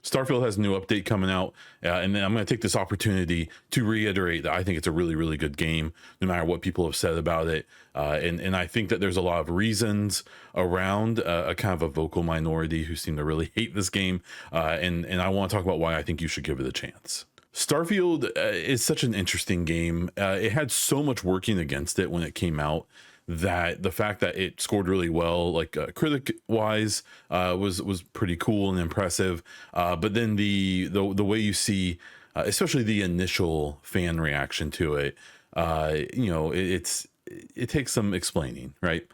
Starfield has a new update coming out, and then I'm going to take this opportunity to reiterate that I think it's a really, really good game, no matter what people have said about it. And I think that there's a lot of reasons around a kind of a vocal minority who seem to really hate this game, and I want to talk about why I think you should give it a chance. Starfield is such an interesting game. It had so much working against it when it came out, that the fact that it scored really well, like critic wise, was pretty cool and impressive. But then the way you see, especially the initial fan reaction to it, it takes some explaining, right?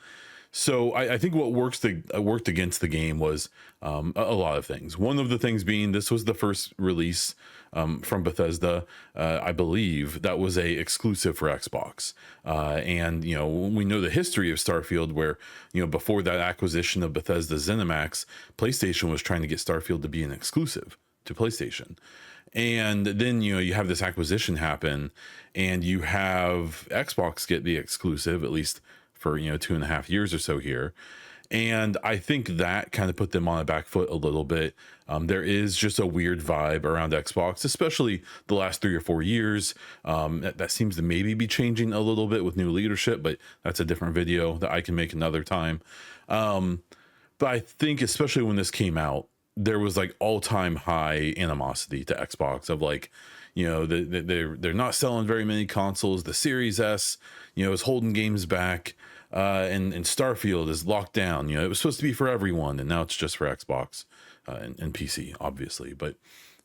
So I think what worked against the game was a lot of things. One of the things being this was the first release from Bethesda, I believe, that was a exclusive for Xbox. And we know the history of Starfield, where before that acquisition of Bethesda ZeniMax, PlayStation was trying to get Starfield to be an exclusive to PlayStation. And then you have this acquisition happen, and you have Xbox get the exclusive, at least for 2.5 years or so here. And I think that kind of put them on a back foot a little bit. There is just a weird vibe around Xbox, especially the last 3 or 4 years. That seems to maybe be changing a little bit with new leadership, but that's a different video that I can make another time. But I think especially when this came out, there was like all-time high animosity to Xbox of like, they're not selling very many consoles. The Series S, is holding games back. And Starfield is locked down. It was supposed to be for everyone, and now it's just for Xbox and PC, obviously. But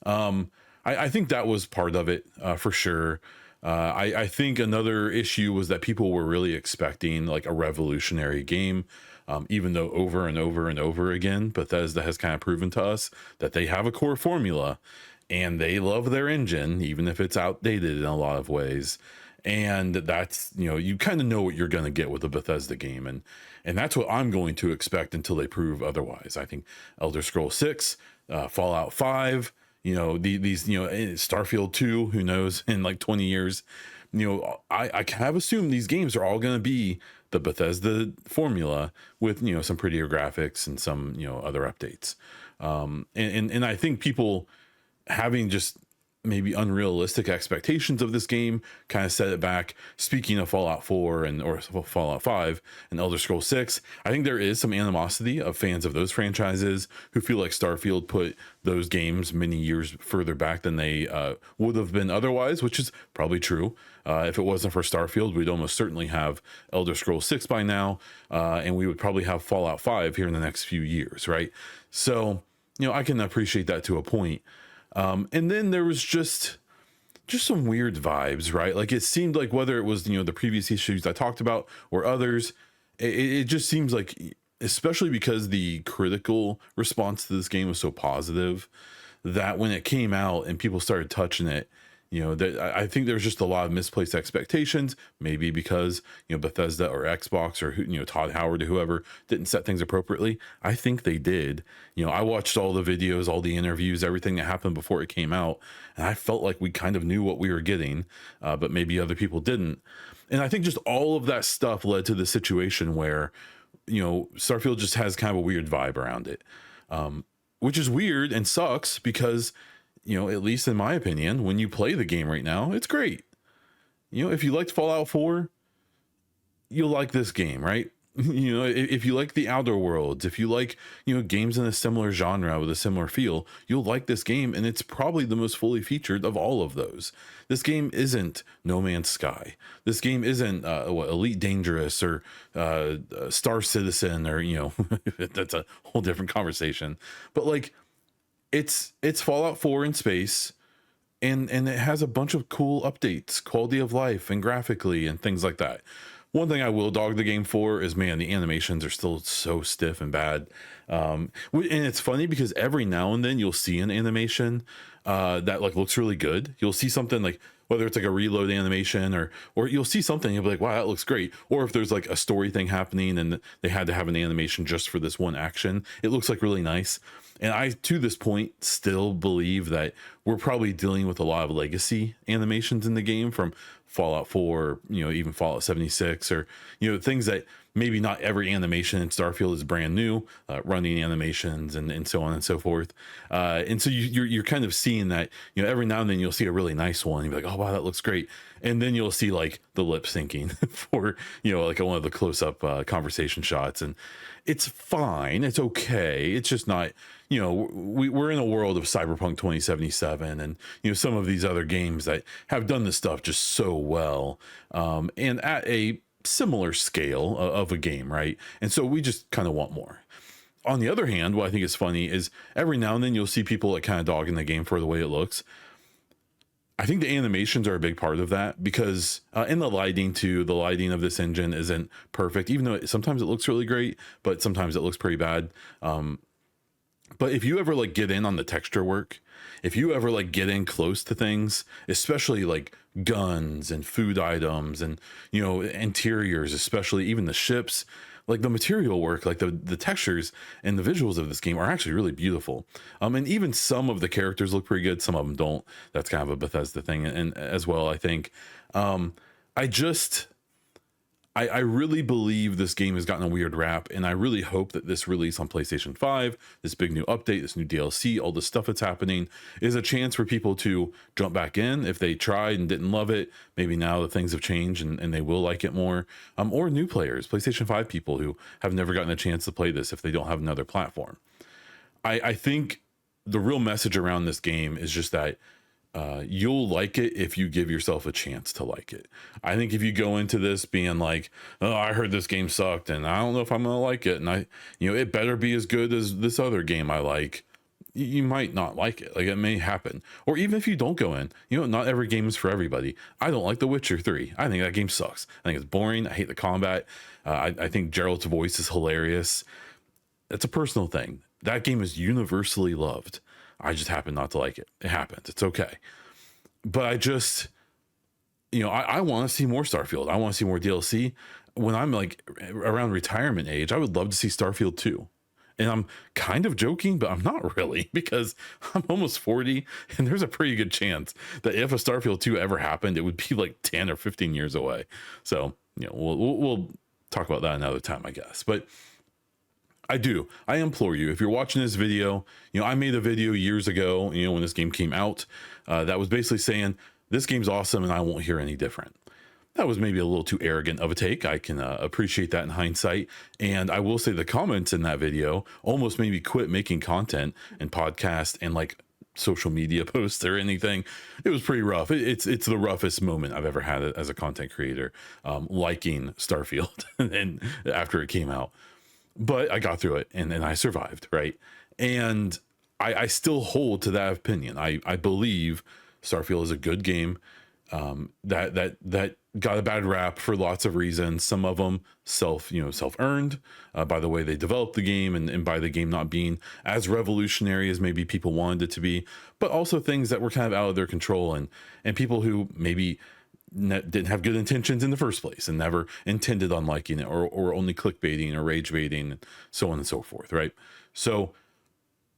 I think that was part of it for sure. I think another issue was that people were really expecting like a revolutionary game, even though over and over and over again, Bethesda has kind of proven to us that they have a core formula and they love their engine, even if it's outdated in a lot of ways. And that's, you kind of know what you're going to get with a Bethesda game. And that's what I'm going to expect until they prove otherwise. I think Elder Scrolls 6, Fallout 5, these Starfield 2, who knows, in like 20 years, I kind of assume these games are all going to be the Bethesda formula with, some prettier graphics and some, other updates. And I think people having just maybe unrealistic expectations of this game kind of set it back. Speaking of Fallout 4 or Fallout 5 and Elder Scrolls 6, I think there is some animosity of fans of those franchises who feel like Starfield put those games many years further back than they would have been otherwise, which is probably true. If it wasn't for Starfield, we'd almost certainly have Elder Scrolls 6 by now, and we would probably have Fallout 5 here in the next few years, right? So, I can appreciate that to a point. And then there was just some weird vibes, right? Like it seemed like whether it was, the previous issues I talked about or others, it just seems like, especially because the critical response to this game was so positive, that when it came out and people started touching it, that I think there's just a lot of misplaced expectations, maybe because, Bethesda or Xbox or, Todd Howard or whoever didn't set things appropriately. I think they did. I watched all the videos, all the interviews, everything that happened before it came out, and I felt like we kind of knew what we were getting, but maybe other people didn't. And I think just all of that stuff led to the situation where, Starfield just has kind of a weird vibe around it, which is weird and sucks because, at least in my opinion, when you play the game right now, it's great. If you liked Fallout 4, you'll like this game, right? If you like the Outer Worlds, if you like, games in a similar genre with a similar feel, you'll like this game. And it's probably the most fully featured of all of those. This game isn't No Man's Sky. This game isn't Elite Dangerous or Star Citizen or, that's a whole different conversation. But like, it's Fallout 4 in space, and it has a bunch of cool updates, quality of life and graphically and things like that. One thing I will dog the game for is, man, the animations are still so stiff and bad. And it's funny because every now and then you'll see an animation that like looks really good. You'll see something like, whether it's like a reload animation or you'll see something, you'll be like, wow, that looks great. Or if there's like a story thing happening and they had to have an animation just for this one action, it looks like really nice. And I, to this point, still believe that we're probably dealing with a lot of legacy animations in the game from Fallout 4, even Fallout 76, or things that maybe not every animation in Starfield is brand new, running animations and so on and so forth. And so you're kind of seeing that, every now and then you'll see a really nice one. You'll be like, oh wow, that looks great. And then you'll see like the lip syncing for, like one of the close up conversation shots. And it's fine. It's okay. It's just not, we're in a world of Cyberpunk 2077 and, some of these other games that have done this stuff just so well. And at a similar scale of a game, right? And so we just kind of want more. On the other hand, what I think is funny is every now and then you'll see people like kind of dogging the game for the way it looks. I think the animations are a big part of that because in the lighting too, the lighting of this engine isn't perfect, even though sometimes it looks really great, but sometimes it looks pretty bad. But if you ever like get in on the texture work, if you ever like get in close to things, especially like guns and food items and, interiors, especially even the ships, like the material work, like the textures and the visuals of this game are actually really beautiful. And even some of the characters look pretty good. Some of them don't. That's kind of a Bethesda thing. And as well, I think, I really believe this game has gotten a weird rap, and I really hope that this release on PlayStation 5, this big new update, this new DLC, all the stuff that's happening is a chance for people to jump back in if they tried and didn't love it. Maybe now that things have changed and they will like it more, or new players, PlayStation 5 people who have never gotten a chance to play this if they don't have another platform. I think the real message around this game is just that you'll like it if you give yourself a chance to like it. I think if you go into this being like, oh, I heard this game sucked and I don't know if I'm gonna like it, and it better be as good as this other game I like, you might not like it. Like, it may happen. Or even if you don't go in, not every game is for everybody. I don't like The Witcher 3. I think that game sucks. I think it's boring. I hate the combat. I think Geralt's voice is hilarious. It's a personal thing. That game is universally loved. I just happen not to like it. It happens. It's okay. But I just, I want to see more Starfield. I want to see more DLC. When I'm like around retirement age, I would love to see Starfield 2. And I'm kind of joking, but I'm not really, because I'm almost 40 and there's a pretty good chance that if a Starfield 2 ever happened, it would be like 10 or 15 years away. So, we'll talk about that another time, I guess. But I implore you, if you're watching this video, I made a video years ago, when this game came out, that was basically saying this game's awesome and I won't hear any different. That was maybe a little too arrogant of a take. I can appreciate that in hindsight. And I will say the comments in that video almost made me quit making content and podcast and like social media posts or anything. It was pretty rough. It's the roughest moment I've ever had as a content creator, liking Starfield and after it came out. But I got through it and I survived, right? And I still hold to that opinion. I believe Starfield is a good game that got a bad rap for lots of reasons. Some of them self-earned by the way they developed the game and by the game not being as revolutionary as maybe people wanted it to be, but also things that were kind of out of their control and people who maybe didn't have good intentions in the first place and never intended on liking it or only clickbaiting or rage baiting and so on and so forth, right? So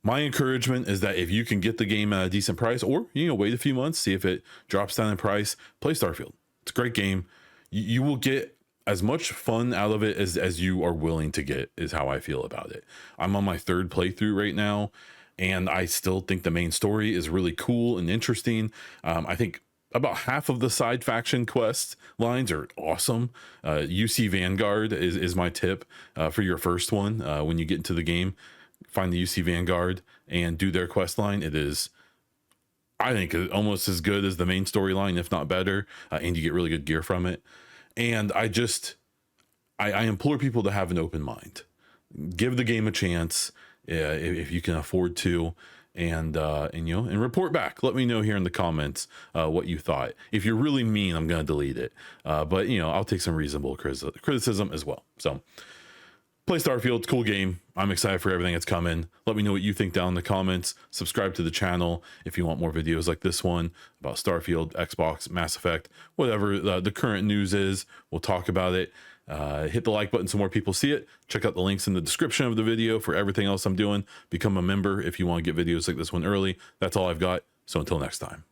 my encouragement is that if you can get the game at a decent price, or wait a few months, see if it drops down in price, play Starfield. It's a great game. You will get as much fun out of it as you are willing to get, is how I feel about it. I'm on my third playthrough right now, and I still think the main story is really cool and interesting. I think about half of the side faction quest lines are awesome. UC Vanguard is my tip for your first one. When you get into the game, find the UC Vanguard and do their quest line. It is, I think, almost as good as the main storyline, if not better. And you get really good gear from it. And I implore people to have an open mind. Give the game a chance if you can afford to. And report back. Let me know here in the comments what you thought. If you're really mean, I'm going to delete it. But I'll take some reasonable criticism as well. So play Starfield. It's a cool game. I'm excited for everything that's coming. Let me know what you think down in the comments. Subscribe to the channel if you want more videos like this one about Starfield, Xbox, Mass Effect, whatever the current news is. We'll talk about it. Hit the like button so more people see it. Check out the links in the description of the video for everything else I'm doing. Become a member if you want to get videos like this one early. That's all I've got. So until next time.